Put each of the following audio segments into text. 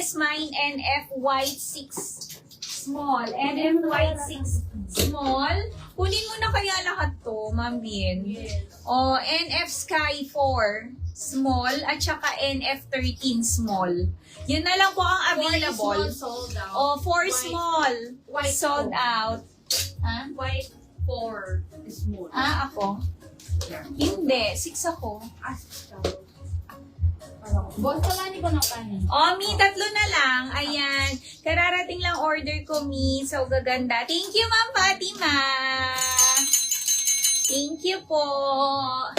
is mine, NF white 6 small. NF white 6 small. Kunin mo na kaya lahat to, Ma'am Bien. O, NF sky 4 small at saka NF 13 small. Yun na lang po ang available. 4 sold out. O, 4 small. White Sold 4. out. Ha? White 4 small. Ah, ako? Hindi. 6 ako. Boss, wala ni ko ng kanin. Oh, Mi, 3 na lang. Ayan. Kararating lang order ko, Mi. So, gaganda. Thank you, Ma'am Fatima. Thank you po.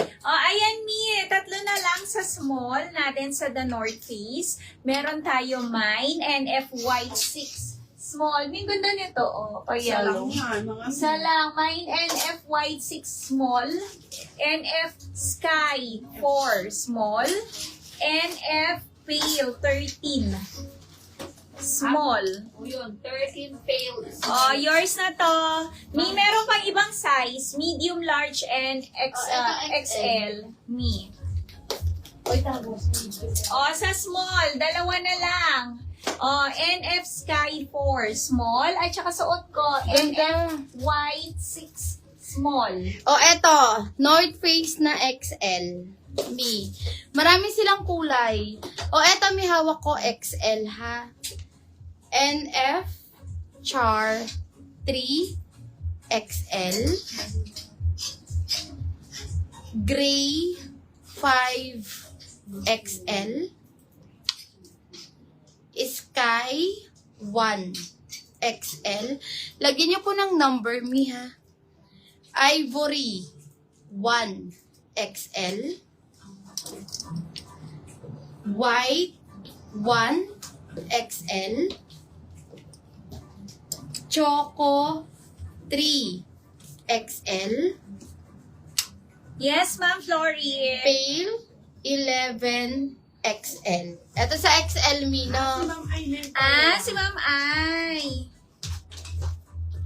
Oh, ayan, Mi. 3 na lang sa small natin sa The North Face. Meron tayo mine and F white 6 small. May ganda nito, oh. Isa Payalo. lang yan, mga Isa lang. Mine and F white 6 small. NF sky 4 small. NF pale 13 small. O yun, 13 pale Oh, small. yours na to. Mi, meron pang ibang size. Medium, large, and ito, XL. Mi. Oy, tapos. Oh, sa small, 2 na lang. Oh, NF Sky 4 small. At saka suot ko, NF White 6 small. O, eto. North Face na XL. Mi. Marami silang kulay. O, eto, may hawak ko XL, ha? NF Char 3 XL. Gray 5 XL. Sky 1 XL. Lagyan niyo po ng number, Mi, ha? Ivory 1 XL. White 1 XL. Choco 3 XL. Yes, Ma'am Florie. Pale 11 XL. Ito sa XL, Mi, no? Si Ma'am Ay.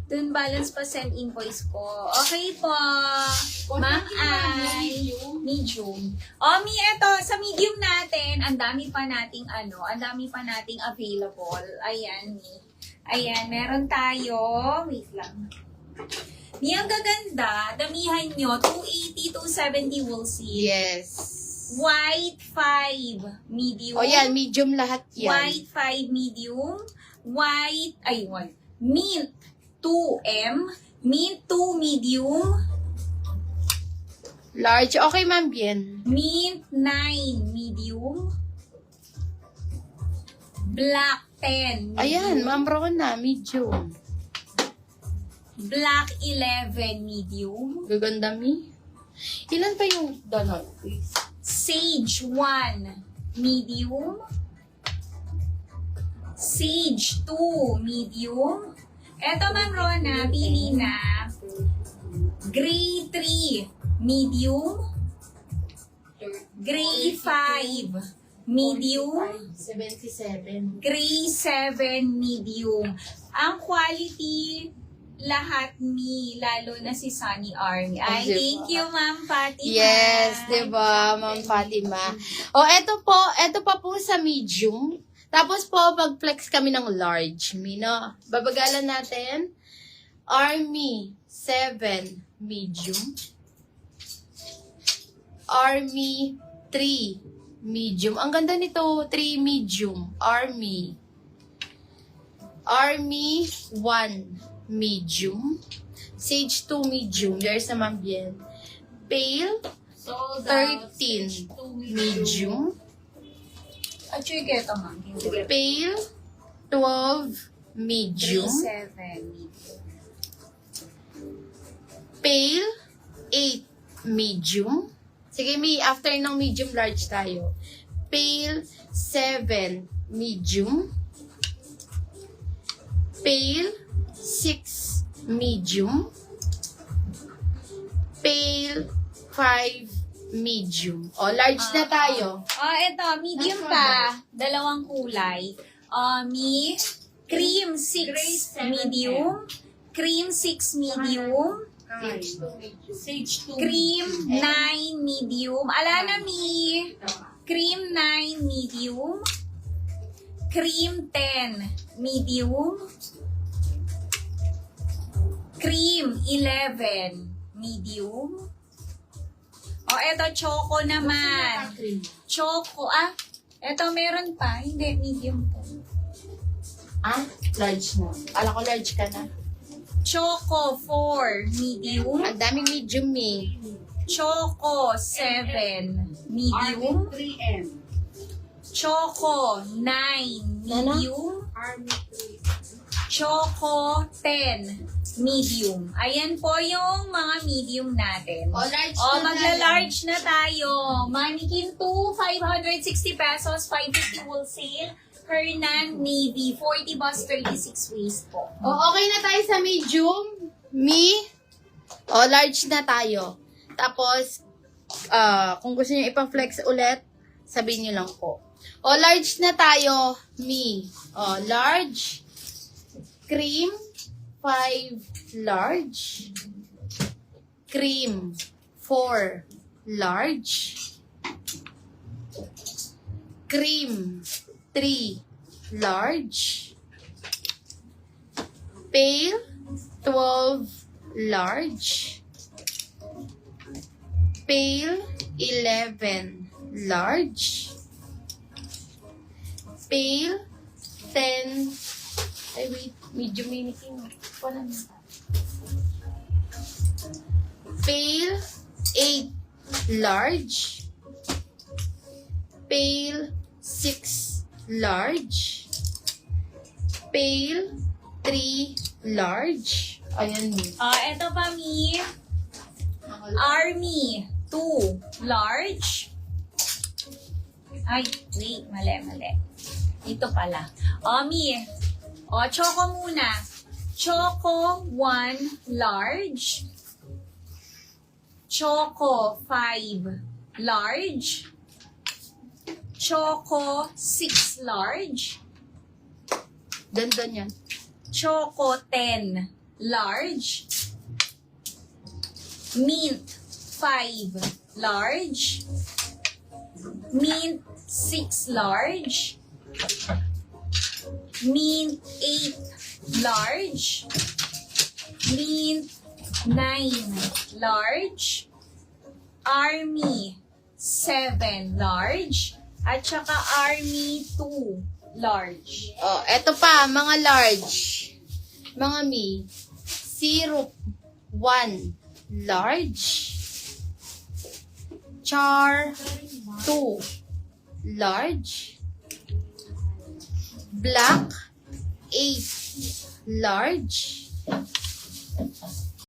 Dun balance pa send invoice ko. Okay po. Ma'am Ay. Medium. Oh, Mi, eto, sa medium natin, ang dami pa nating available. Ayan, Mi. Ayan, meron tayo. Wait lang. Mi, ang gaganda. Damihan nyo. 280, 270 we'll see. Yes. White 5 medium. O yan, medium lahat yan. White 5 medium. White, mint 2M. Mint 2 medium. Large. Okay, Ma'am Bien. Mint 9 medium. Black 10 medium. Ayan, Ma'am Rona, medium. Black 11 medium. Gaganda, Mi. Ilan pa yung donut, please? Sage 1 medium. Sage 2 medium. Eto, Ma'am Rona, pili na. Gray 3 medium. Gray 5 medium. 77. Gray 7 medium. Ang quality, lahat ni, lalo na si Sunny Army. Ay, Diba? thank you, Ma'am Fatima. Yes, di ba, Ma'am Fatima? O, eto pa po sa medium. Tapos po, pag-flex kami ng large, Mi, no? Babagalan natin. Army 7 medium. Army 3 medium. Ang ganda nito, 3 medium. Army 1 medium. Sage 2 medium. There's a Ma'am Bien. Pale Sold out. 13 medium. At yung ito, Ma'am. Pale 12 medium. 7 medium. Pale 8 medium. Sige, Mi, after ng medium large tayo. Pale 7 medium. Pale 6 medium. Pale 5 medium. O, large na tayo. Oh, ito, medium pa. Dalawang kulay. Cream 6 medium. Cream 6 medium. Sage 2. Cream 9 medium. Ala na, Mi. Cream 9 medium. Cream 10, medium. Cream 11, medium. O, eto, choco naman. Choco, eto meron pa. Hindi, medium po. Large na. Kala ko large ka na. Choco 4, medium. Ang daming medium eh. Choco 7, medium. 3M. Choco 9, medium. Army 3. Choco 10, medium. Ayan po yung mga medium natin. Large Magla-large na tayo. Mannequin 2, 560 pesos, 550 wholesale. Hernan Navy, 40 bust, 36 waist po. Okay na tayo sa medium. Large na tayo. Tapos, kung gusto niyo ipang-flex ulit, sabihin niyo lang po. Large na tayo. Large. Cream, 5 large. Cream, 4 large. Cream, 3 large. Pale, 12 large. Pale, 11 large. Pale, 10. Ay, wait. Medyo miniking. Wala na. Pale, 8 large. Pale, 6 large. Pale, 3 large. Ayan din. Eto pa, Mi. Army 2 large. Ay, wait. Mali. Ito pala. Mi. Choco muna. Choco 1 large. Choco 5 large. Choco 6 large. Dandan yan. Choco 10 large. Mint 5 large. Mint 6 large. Mint 8 large. Mint 9 large. Army 7 large. At saka Army 2 large. Eto pa, mga large. Mga syrup 1 large. Char 2 large. Black 8 large.